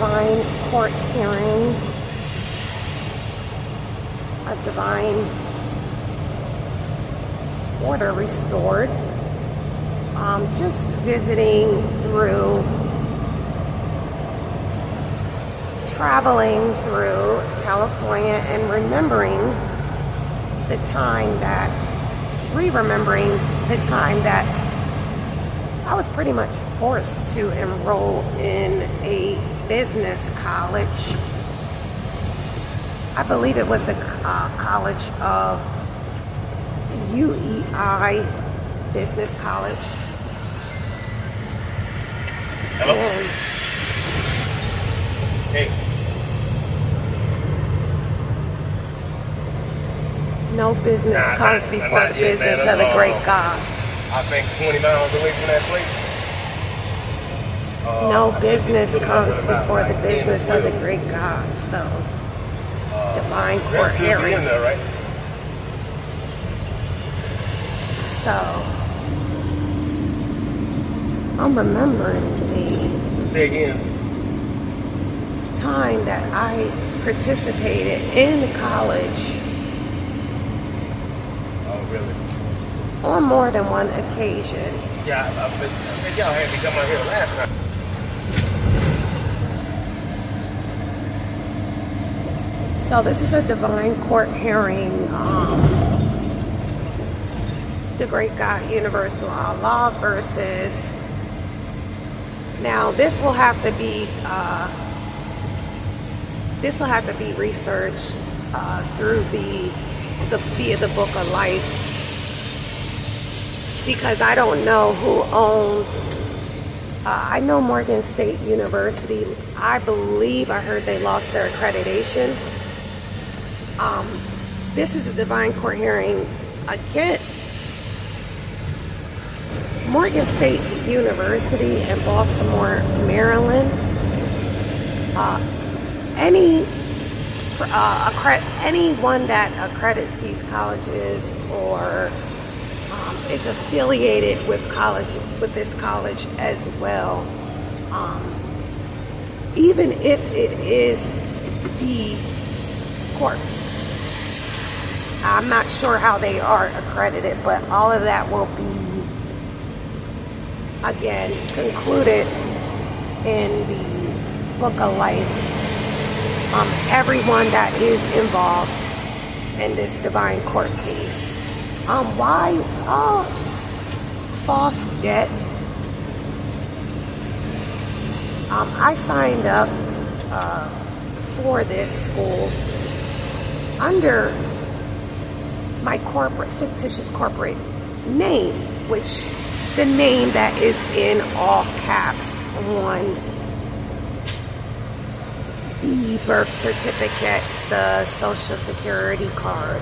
divine court hearing, a divine order restored. Just visiting through, traveling through California and remembering the time that, remembering the time that I was pretty much forced to enroll in a business college. I believe it was the college of UEI Business College. Hello? And hey. No business comes before the business of the great God. I think 20 miles away from that place. No business comes before the business of the great God. So, divine court hearing. In there, right? So, I'm remembering the Say again. time that I participated in college Oh, really? on more than one occasion. Yeah, I think y'all had me come out here last time. So this is a divine court hearing. The great God, universal Allah versus. Now this will have to be researched through via the Book of Life, because I don't know who owns. I know Morgan State University. I believe I heard they lost their accreditation. This is a divine court hearing against Morgan State University in Baltimore, Maryland. Anyone that accredits these colleges or is affiliated with this college as well, even if it is the corpse. I'm not sure how they are accredited, but all of that will be, again, concluded in the Book of Life. Everyone that is involved in this divine court case. Why false debt? I signed up for this school under my fictitious corporate name, which the name that is in all caps on the birth certificate, the social security card.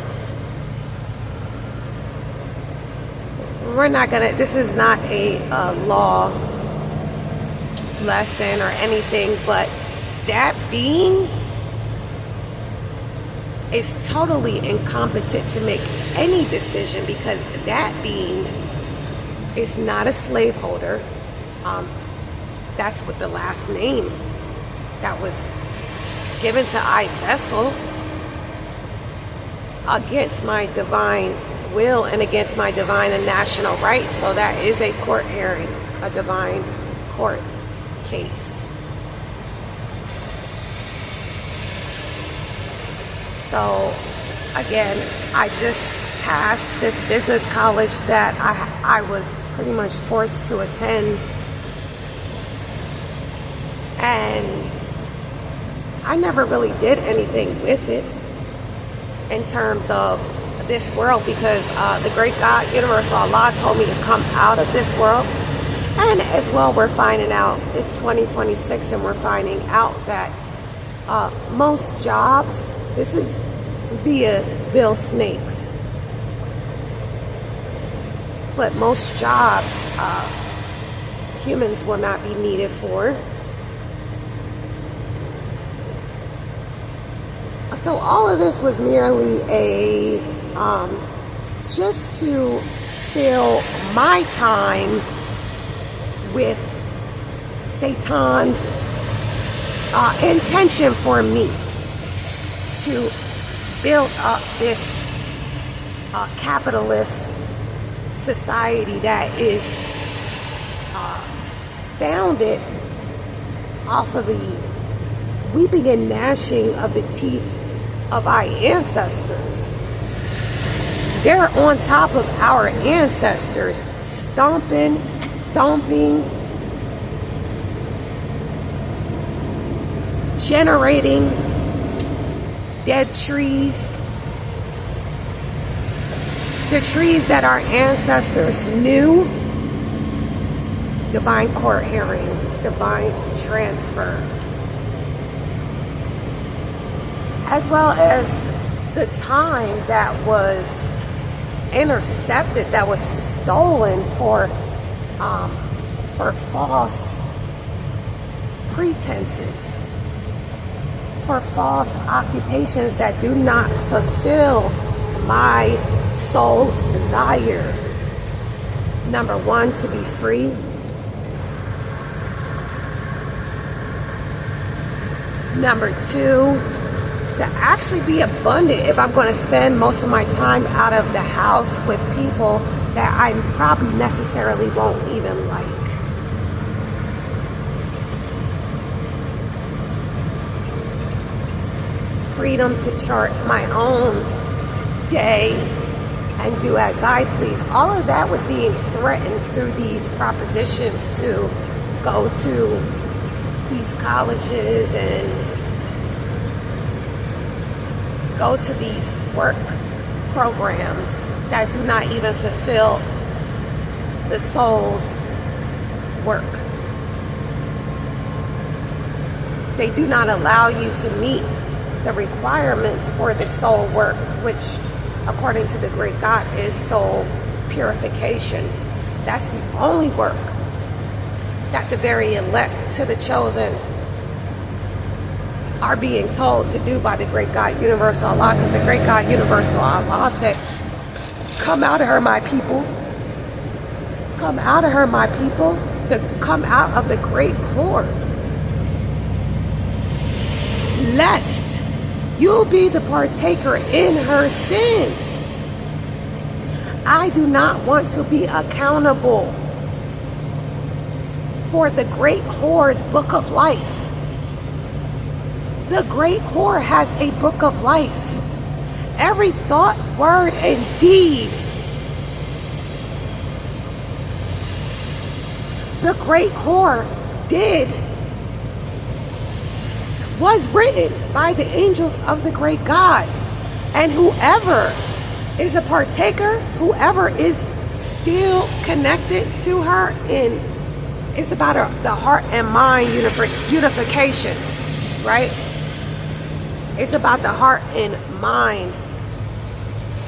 We're not gonna, this is not a law lesson or anything, but that being is totally incompetent to make any decision, because that being is not a slaveholder. That's what the last name that was given to I Vessel against my divine will and against my divine and national rights. So that is a court hearing, a divine court case. So again, I just passed this business college that I was pretty much forced to attend, and I never really did anything with it in terms of this world, because the great God, universal Allah, told me to come out of this world. And as well, we're finding out, it's 2026, and we're finding out that most jobs, this is via Bill Snakes, but most jobs humans will not be needed for. So all of this was merely a just to fill my time with Satan's intention for me to build up this capitalist society that is founded off of the weeping and gnashing of the teeth of our ancestors. They're on top of our ancestors, stomping, thumping, generating dead trees. The trees that our ancestors knew. Divine court hearing, divine transfer, as well as the time that was intercepted, that was stolen for false pretenses, for false occupations that do not fulfill my soul's desire. Number one, to be free. Number two, to actually be abundant. If I'm going to spend most of my time out of the house with people that I probably necessarily won't even like. Freedom to chart my own day and do as I please. All of that was being threatened through these propositions to go to these colleges and go to these work programs that do not even fulfill the soul's work. They do not allow you to meet the requirements for the soul work, which according to the great God is soul purification. That's the only work that the very elect to the chosen are being told to do by the great God Universal Allah, because the great God Universal Allah said, come out of her, my people. Come out of her, my people. Come out of the great whore. Lest you'll be the partaker in her sins. I do not want to be accountable for the great whore's book of life. The great whore has a book of life. Every thought, word, and deed the great whore did was written by the angels of the great God. And whoever is a partaker, whoever is still connected to her, in it's about the heart and mind unification, right? It's about the heart and mind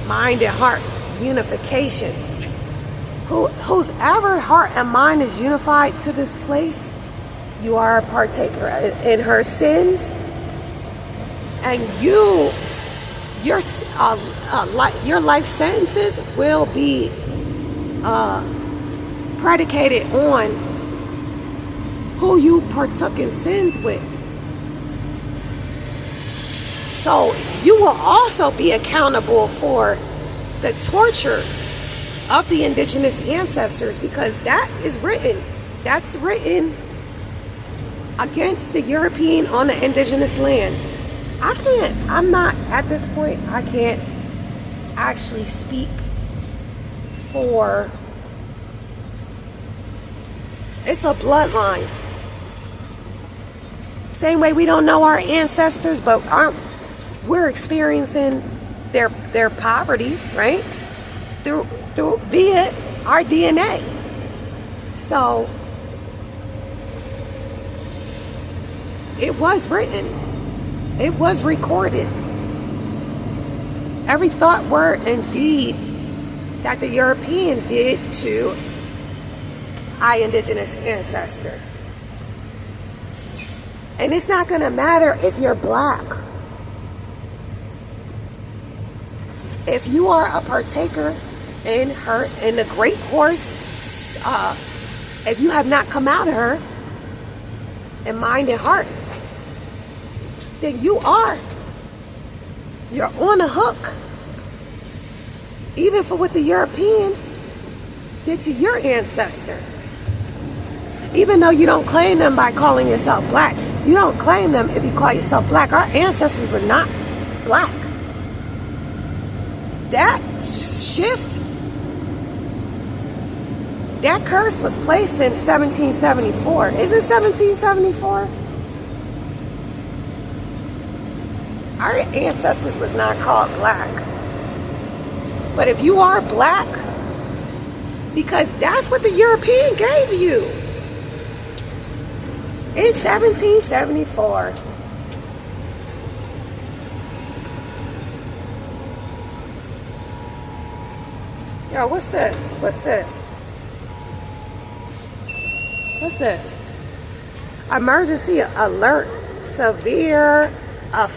and heart unification. Whose ever heart and mind is unified to this place, you are a partaker in her sins, and your life sentences will be predicated on who you partook in sins with. So you will also be accountable for the torture of the indigenous ancestors, because that is written. That's written against the European on the indigenous land. I'm not, at this point, I can't actually speak for, it's a bloodline. Same way we don't know our ancestors, but we're experiencing their poverty, right? Through via our DNA. So it was written. It was recorded. Every thought, word, and deed that the European did to our indigenous ancestor. And it's not going to matter if you're black. If you are a partaker in the great horse, if you have not come out of her in mind and heart, then you're on a hook. Even for what the European did to your ancestor. Even though you don't claim them by calling yourself black, you don't claim them if you call yourself black. Our ancestors were not black. That shift, that curse was placed in 1774. Is it 1774? Our ancestors was not called black. But if you are black, because that's what the European gave you in 1774. Yo, what's this? What's this? What's this? Emergency alert. Severe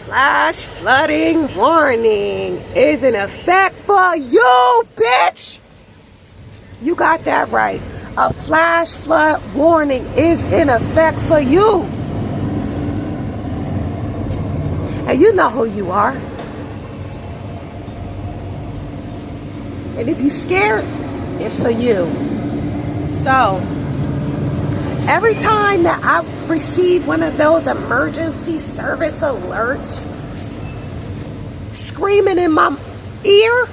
flash flooding warning is in effect for you, bitch! You got that right. A flash flood warning is in effect for you. And you know who you are. And if you're scared, it's for you. So, every time that I receive one of those emergency service alerts screaming in my ear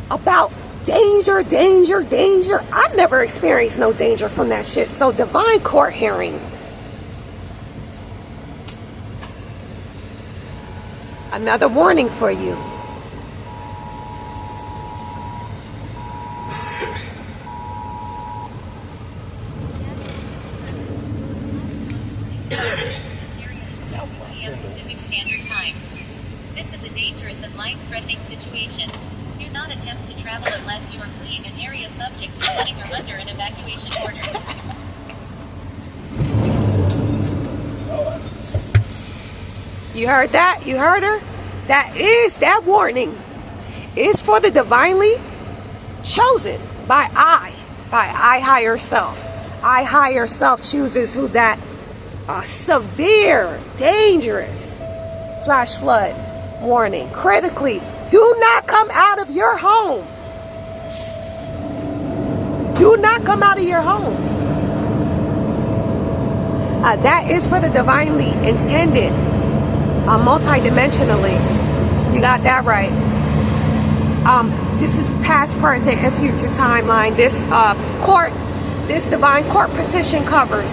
about danger, danger, danger, I never experienced no danger from that shit. So, divine court hearing. Another warning for you. Pacific Standard Time. This is a dangerous and life-threatening situation. Do not attempt to travel unless you are fleeing an area subject to flooding or under an evacuation order. You heard that? You heard her? That warning is for the divinely chosen by I higher self. I higher self chooses who that severe, dangerous flash flood warning. Critically, do not come out of your home. Do not come out of your home. That is for the divinely intended, multidimensionally. You got that right. This is past, present, and future timeline. This divine court petition covers.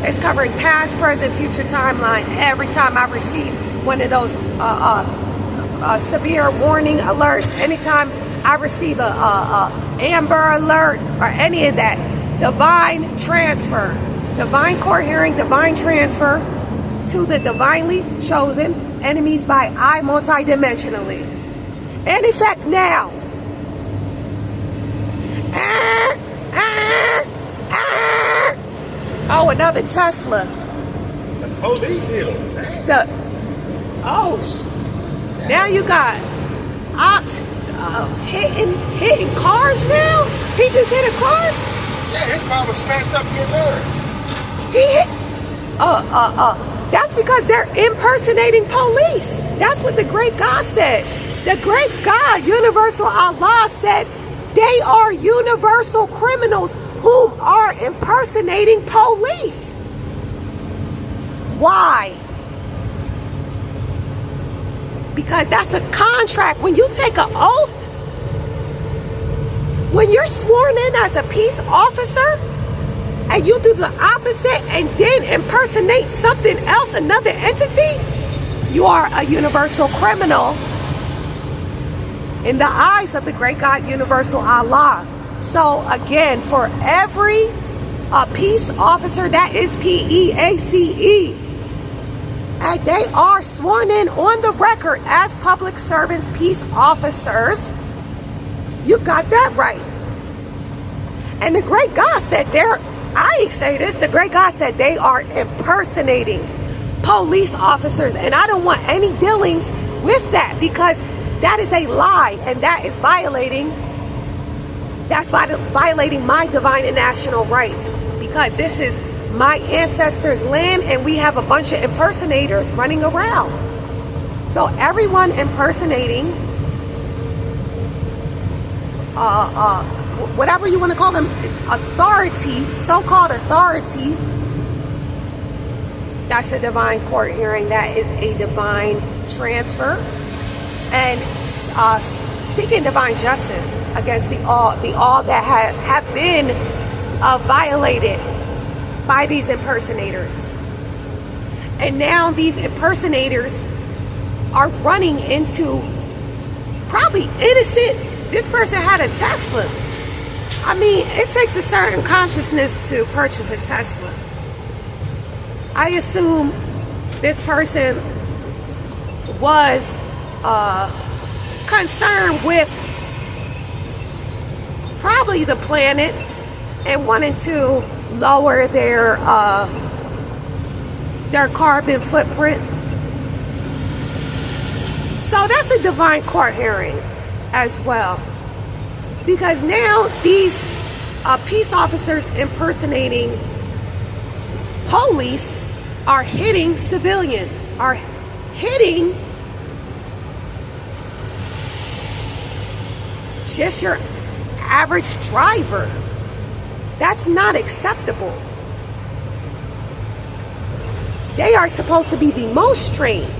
It's covering past, present, future timeline. Every time I receive one of those severe warning alerts, anytime I receive a Amber Alert or any of that, divine transfer, divine court hearing, divine transfer to the divinely chosen enemies by I multidimensionally. In effect now. Oh, another Tesla. The police hit him. Now you got Ox hitting cars now? He just hit a car? Yeah, his car was smashed up against hers. He hit that's because they're impersonating police. That's what the great God said. The great God, Universal Allah, said they are universal criminals whom are impersonating police. Why? Because that's a contract. When you take an oath, when you're sworn in as a peace officer and you do the opposite and then impersonate something else, another entity, you are a universal criminal in the eyes of the great God, Universal Allah. So again, for every peace officer, that is PEACE, and they are sworn in on the record as public servants, peace officers, you got that right. And the great God said I ain't say this, the great God said they are impersonating police officers, and I don't want any dealings with that, because that is a lie, and that is violating my divine and national rights, because this is my ancestors' land, and we have a bunch of impersonators running around. So everyone impersonating whatever you want to call them, authority, so-called authority, that's a divine court hearing. That is a divine transfer, and seeking divine justice against the all that have been violated by these impersonators. And now these impersonators are running into probably innocent. This person had a Tesla. I mean, it takes a certain consciousness to purchase a Tesla. I assume this person was concerned with probably the planet and wanted to lower their carbon footprint. So that's a divine court hearing as well, because now these peace officers impersonating police are hitting civilians, are hitting just your average driver. That's not acceptable. They are supposed to be the most trained.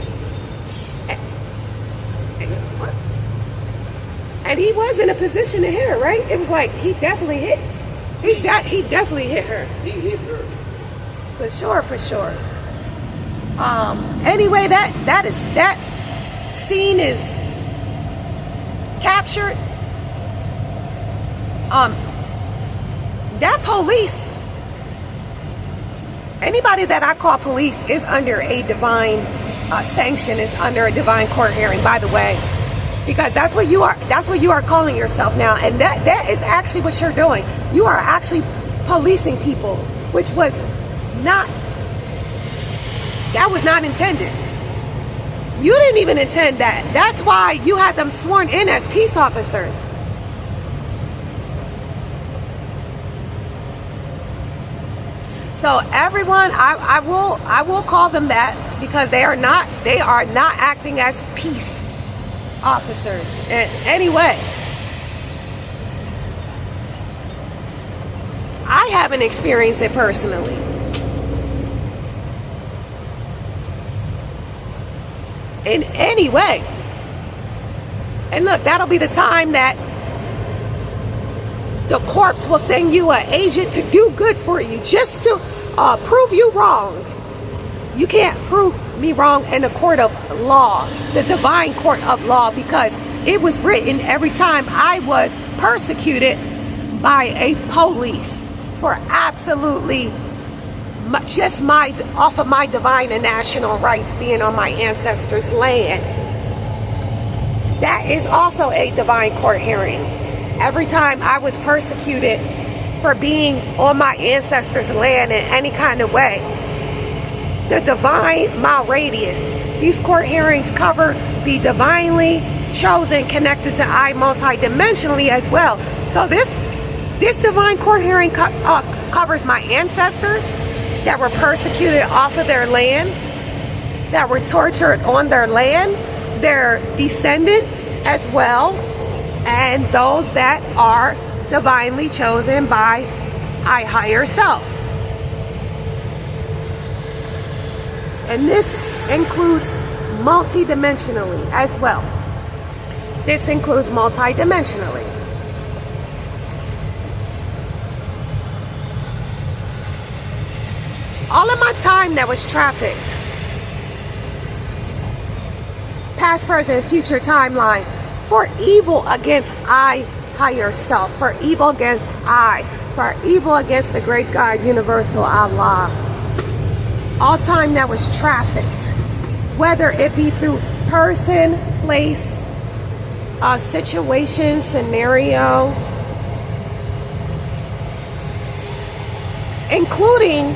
And he was in a position to hit her, right? It was like he definitely hit. He definitely hit her. He hit her. For sure, for sure. Anyway, that scene is captured. That police, anybody that I call police is under a divine sanction, is under a divine court hearing, by the way, because that's what you are calling yourself now. And that is actually what you're doing. You are actually policing people, which was not intended. You didn't even intend that. That's why you had them sworn in as peace officers. So everyone, I will call them that, because they are not acting as peace officers in any way. I haven't experienced it personally. In any way. And look, that'll be the time that the courts will send you an agent to do good for you, just to prove you wrong. You can't prove me wrong in the court of law, the divine court of law, because it was written every time I was persecuted by a police for absolutely just off of my divine and national rights, being on my ancestors' land. That is also a divine court hearing. Every time I was persecuted for being on my ancestors' land in any kind of way, the divine mile radius, these court hearings cover the divinely chosen, connected to I multidimensionally as well. So this divine court hearing covers my ancestors that were persecuted off of their land, that were tortured on their land, their descendants as well, and those that are divinely chosen by I higher self. And this includes multidimensionally as well. This includes multidimensionally. All of my time that was trafficked, past, present, future timeline, for evil against I higher self, for evil against I, for evil against the great God, universal Allah. All time that was trafficked, whether it be through person, place, situation, scenario, including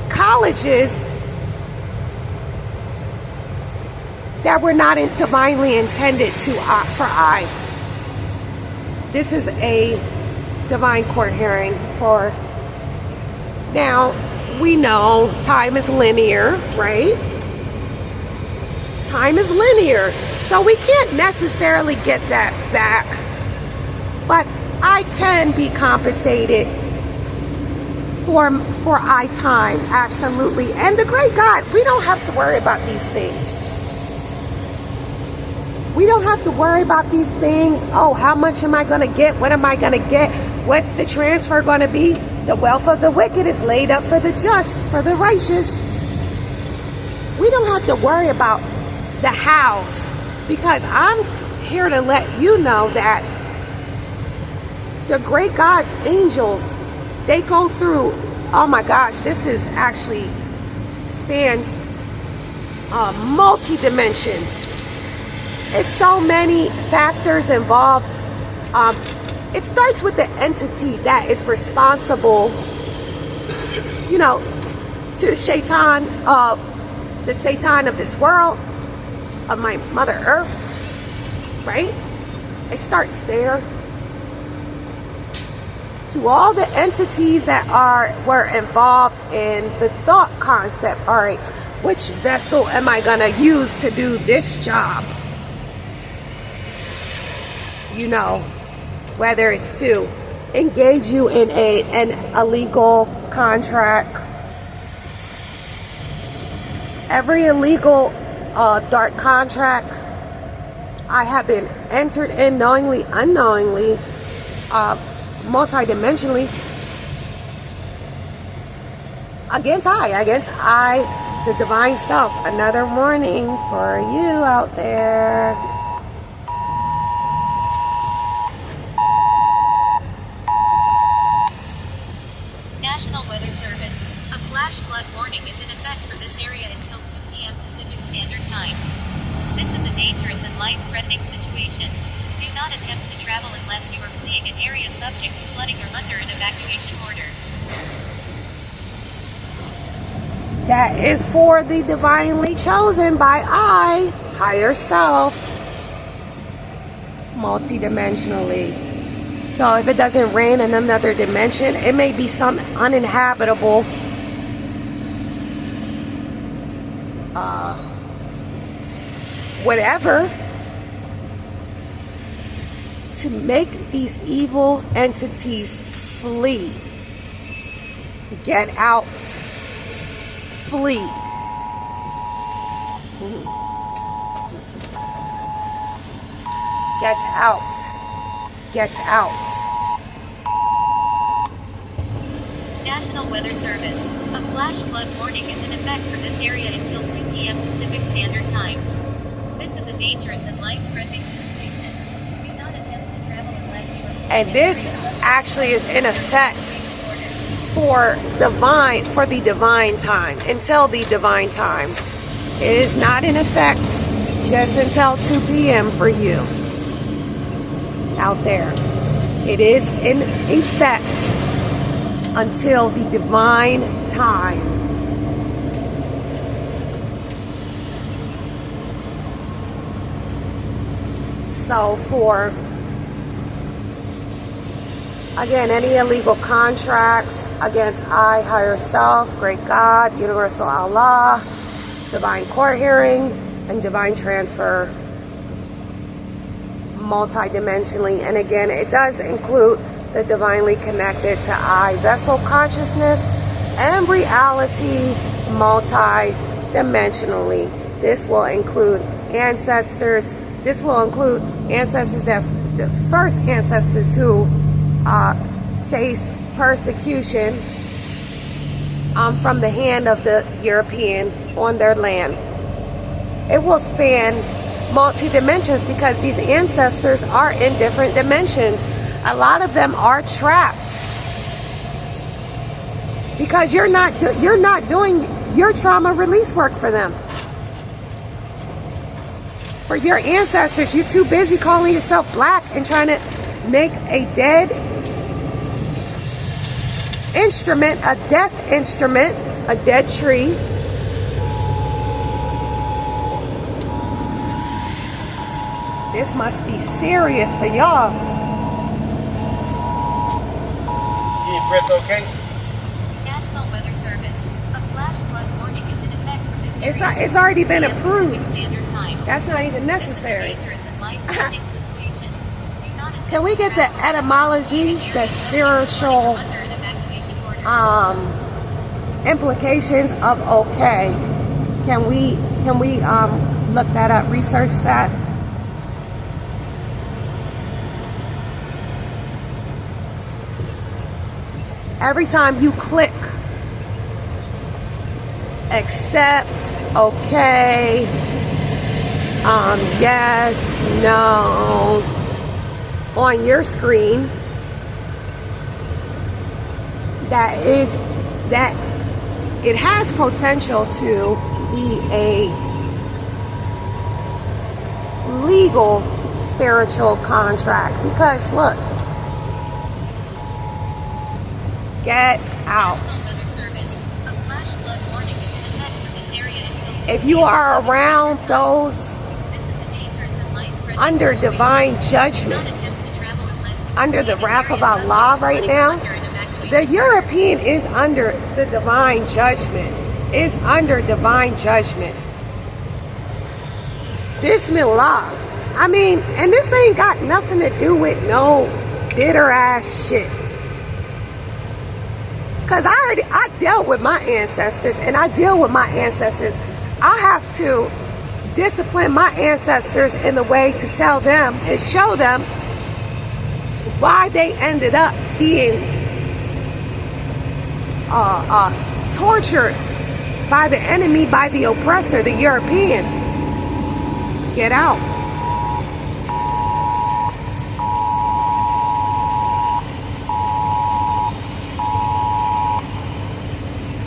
colleges that were not divinely intended for I. This is a divine court hearing for now. we know time is linear, right? Time is linear. So we can't necessarily get that back. But I can be compensated for I time, absolutely. And the great God, we don't have to worry about these things. We don't have to worry about these things. Oh, how much am I going to get? What am I going to get? What's the transfer going to be? The wealth of the wicked is laid up for the just, for the righteous. We don't have to worry about the hows, because I'm here to let you know that the great God's angels, they go through, oh my gosh, this is actually spans multi-dimensions. It's so many factors involved. It starts with the entity that is responsible, you know, to the Satan of this world, of my Mother Earth, right? It starts there. To all the entities that were involved in the thought concept. All right, which vessel am I gonna use to do this job? You know, whether it's to engage you in an illegal contract. Every illegal dark contract I have been entered in knowingly, unknowingly, multidimensionally, against I, the divine self. Another warning for you out there. National Weather Service. A flash flood warning is in effect for this area until 2 p.m. Pacific Standard Time. This is a dangerous and life-threatening situation. Do not attempt to travel unless you are fleeing an area subject to flooding or under an evacuation order. That is for the divinely chosen by I, higher self, multidimensionally. So if it doesn't rain in another dimension, it may be some uninhabitable whatever, to make these evil entities flee. Get out. Flee. Get out. Get out. National Weather Service. A flash flood warning is in effect for this area until 2 p.m. Pacific Standard Time. This is a dangerous and life-threatening situation. Do not attempt to travel unless you are... And this actually is in effect for the divine time, until the divine time. It is not in effect just until 2 p.m. for you out there. It is in effect until the divine time. So for, again, any illegal contracts against I, higher self, great God, universal Allah, divine court hearing, and divine transfer, multidimensionally. And again, it does include the divinely connected to I vessel consciousness and reality multi-dimensionally. This will include ancestors. This will include ancestors, that the first ancestors who faced persecution from the hand of the European on their land. It will span multi-dimensions because these ancestors are in different dimensions. A lot of them are trapped because you're not doing your trauma release work for them. For your ancestors, you're too busy calling yourself black and trying to make a dead instrument, a death instrument, a dead tree. This must be serious for y'all. You press OK? National Weather Service. It's already been 2 p.m. approved. Pacific Standard Time. That's not even This is a necessary. dangerous and life-threatening situation. Do not attempt Can we to get the travel etymology, the spiritual under an evacuation order. implications of okay? Can we look that up, research that? Every time you click accept, okay, yes, no, on your screen, that it has potential to be a legal spiritual contract. Because look, get out. National Weather Service. A flash flood warning is in effect for this area until 2 If you are around those This is a dangerous and life-threatening under situation. divine Do not judgment, attempt to travel unless you under the remain in wrath of areas Allah subject to right flooding now, or under an evacuation the order. European is under the divine judgment. Is under divine judgment. Bismillah. I mean, and this ain't got nothing to do with no bitter ass shit. Cause I dealt with my ancestors, and I deal with my ancestors. I have to discipline my ancestors in the way to tell them and show them why they ended up being tortured by the enemy, by the oppressor, the European. Get out.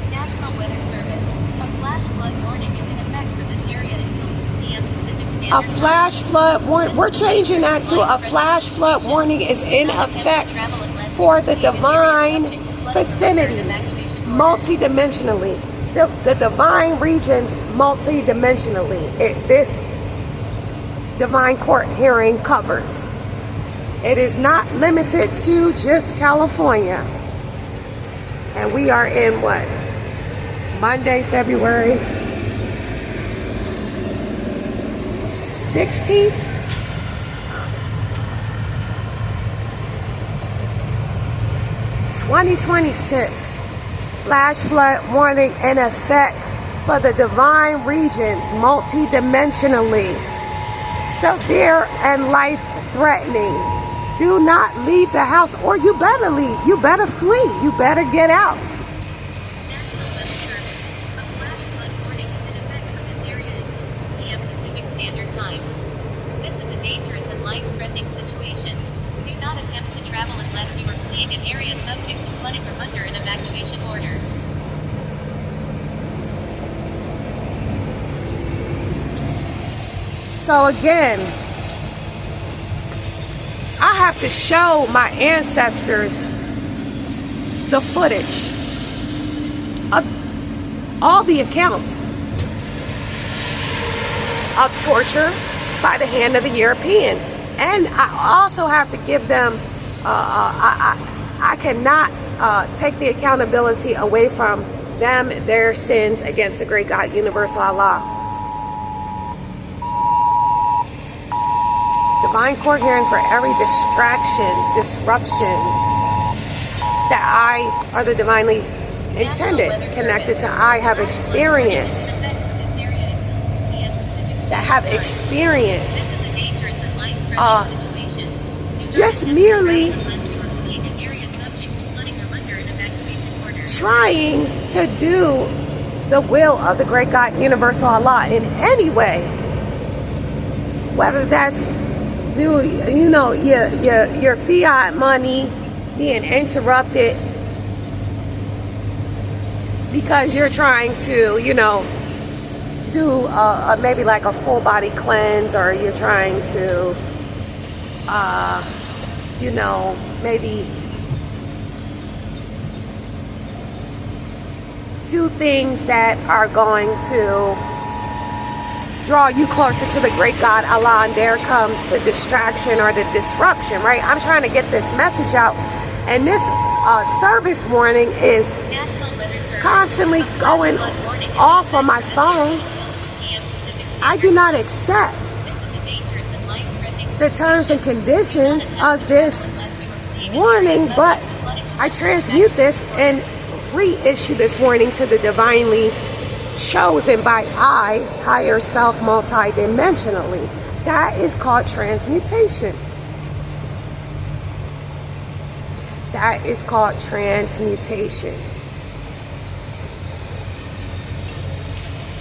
National Weather Service. A flash flood warning is in effect for this area until 2 p.m. Pacific A Standard Time. flash flood warning. We're changing that to a flash flood warning is in effect for the divine vicinities, multidimensionally. The divine regions, multidimensionally. This divine court hearing covers. It is not limited to just California. And we are in what? Monday, February 16th? (2026) flash flood warning in effect for the divine regions multidimensionally, severe and life-threatening. Do not leave the house, or you better leave. You better flee. You better get out. National Weather Service. A flash flood warning is in effect for this area until 2 p.m. Pacific Standard Time. This is a dangerous and life-threatening situation. Do not attempt to travel unless you are fleeing an area subject to flooding or under an evacuation order. So again, I have to show my ancestors the footage of all the accounts of torture by the hand of the European. And I also have to give them, I cannot take the accountability away from them, their sins against the great God, universal Allah. Divine court hearing for every distraction, disruption that I, or the divinely intended, connected to I, have experienced. That have experienced. This is a dangerous and life-threatening situation. Do not Just attempt to merely travel unless you are fleeing an area subject to flooding or under an evacuation order. trying to do the will of the great God, universal Allah, in any way. Whether that's you know, your fiat money being interrupted because you're trying to, you know, do maybe like a full body cleanse, or you're trying to, you know, maybe do things that are going to draw you closer to the great God Allah, and there comes the distraction or the disruption, right? I'm trying to get this message out, and this service warning is National Weather Service. constantly going off on my phone. I do not accept the terms and conditions of this warning, but I transmute this and reissue this warning to the divinely chosen by I, higher self, multidimensionally. That is called transmutation. That is called transmutation.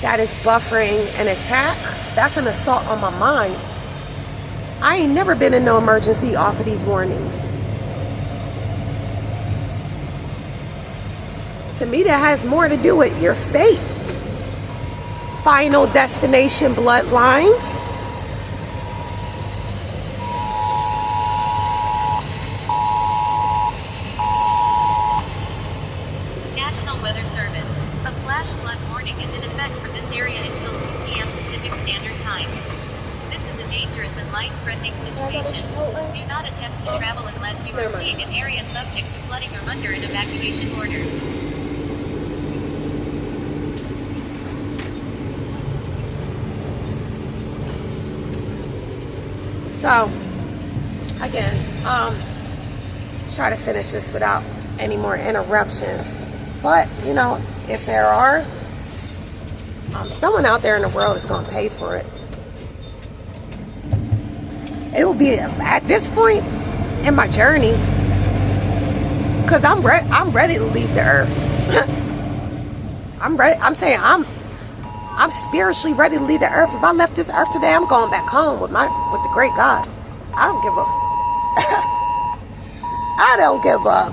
That is buffering an attack. That's an assault on my mind. I ain't never been in no emergency off of these warnings. To me, that has more to do with your fate. Final destination bloodlines. National Weather Service. A flash flood warning is in effect for this area until 2 p.m. Pacific Standard Time. This is a dangerous and life-threatening situation. Do not attempt to travel unless you are fleeing an area subject to flooding or under an evacuation order. So, again, try to finish this without any more interruptions. But, you know, if there are, someone out there in the world is going to pay for it. It will be at this point in my journey, because I'm ready to leave the earth. I'm ready. I'm saying I'm spiritually ready to leave the earth. If I left this earth today, I'm going back home with the great God. I don't give a I don't give a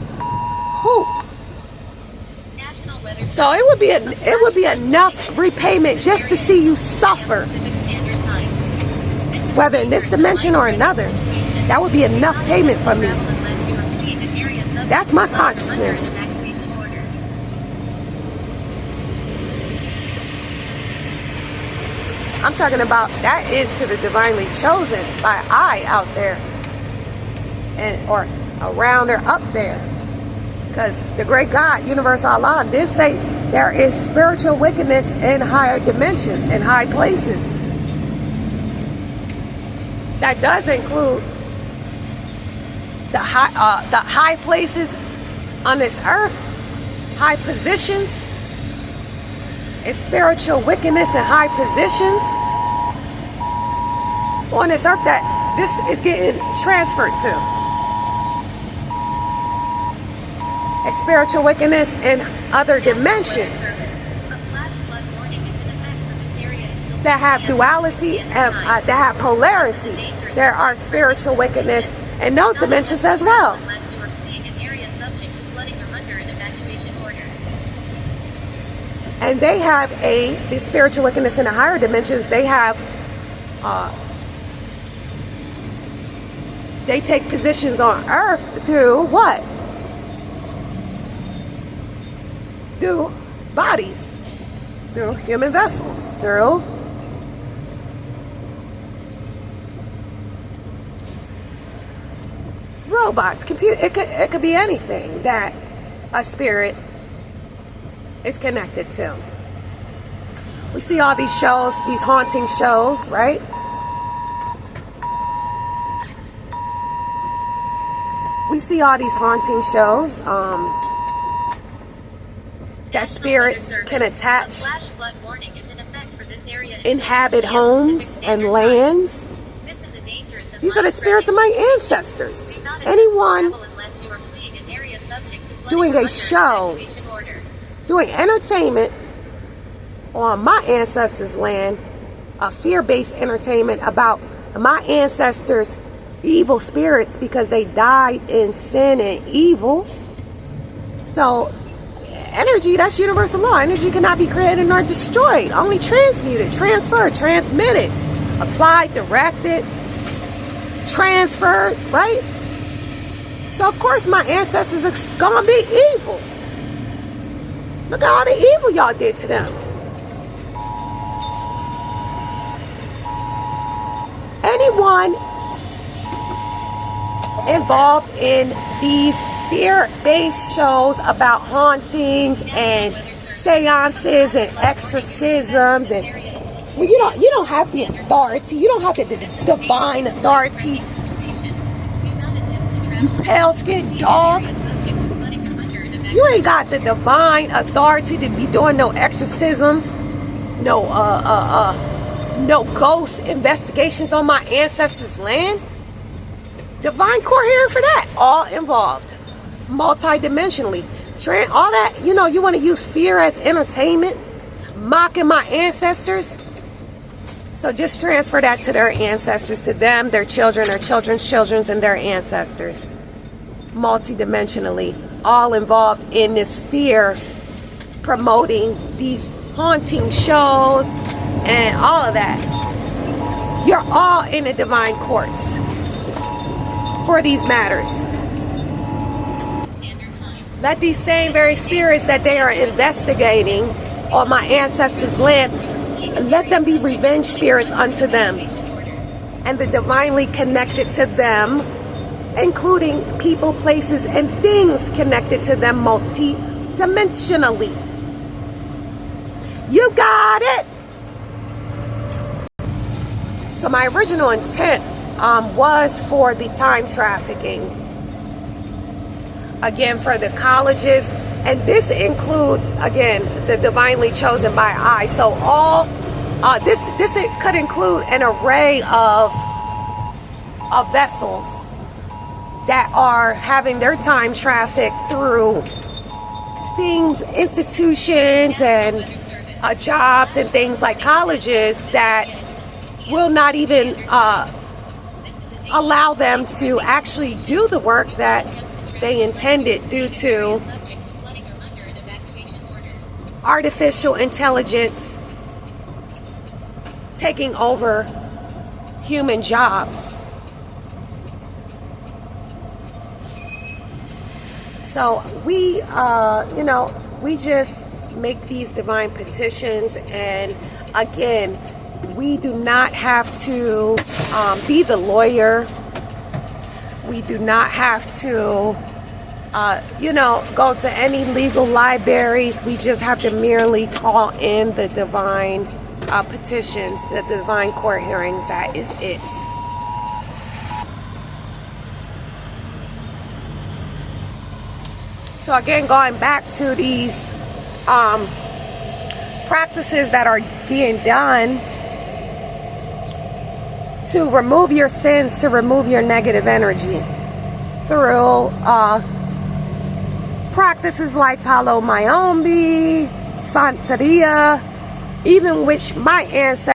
hoot. So it would be enough repayment just to see you suffer, whether in this dimension or another. That would be enough payment for me. That's my consciousness. I'm talking about that is to the divinely chosen by I out there, and or around or up there. Because the great God, Universal Allah, did say there is spiritual wickedness in higher dimensions, in high places. That does include the high places on this earth, high positions. It's spiritual wickedness in high positions on this earth that this is getting transferred to. It's spiritual wickedness in other dimensions that have duality and that have polarity. There are spiritual wickedness in those dimensions as well. And they have the spiritual wickedness in the higher dimensions. They have, they take positions on earth through what? Through bodies, through human vessels, through robots, computer. It could be anything that a spirit is connected to. We see all these shows, these haunting shows, right? We see all these haunting shows that spirits can attach, inhabit homes and lands. These are the spirits of my ancestors. Anyone doing a show, doing entertainment on my ancestors' land, a fear-based entertainment about my ancestors' evil spirits because they died in sin and evil. So energy, that's universal law. Energy cannot be created nor destroyed, only transmuted, transferred, transmitted, applied, directed, transferred, right? So of course my ancestors are gonna be evil. Look at all the evil y'all did to them. Anyone involved in these fear-based shows about hauntings and seances and exorcisms, and well, you don't have the authority. You don't have the divine authority. You pale-skinned dog. You ain't got the divine authority to be doing no exorcisms, no ghost investigations on my ancestors' land. Divine court hearing for that, all involved, multidimensionally. All that, you want to use fear as entertainment, mocking my ancestors. So just transfer that to their ancestors, to them, their children, their children's children, and their ancestors. Multidimensionally, all involved in this fear, promoting these haunting shows and all of that. You're all in the divine courts for these matters. Let these same very spirits that they are investigating on my ancestors' land, let them be revenge spirits unto them, and the divinely connected to them, including people, places, and things connected to them multi-dimensionally. You got it. So my original intent was for the time trafficking. Again, for the colleges, and this includes, again, the divinely chosen by I. So all this could include an array of vessels that are having their time trafficked through things, institutions, and jobs and things like colleges that will not even allow them to actually do the work that they intended due to artificial intelligence taking over human jobs. So we just make these divine petitions, and again, we do not have to be the lawyer. We do not have to, go to any legal libraries. We just have to merely call in the divine petitions, the divine court hearings. That is it. So again, going back to these practices that are being done to remove your sins, to remove your negative energy through practices like Palo Mayombe, Santeria, even which my ancestors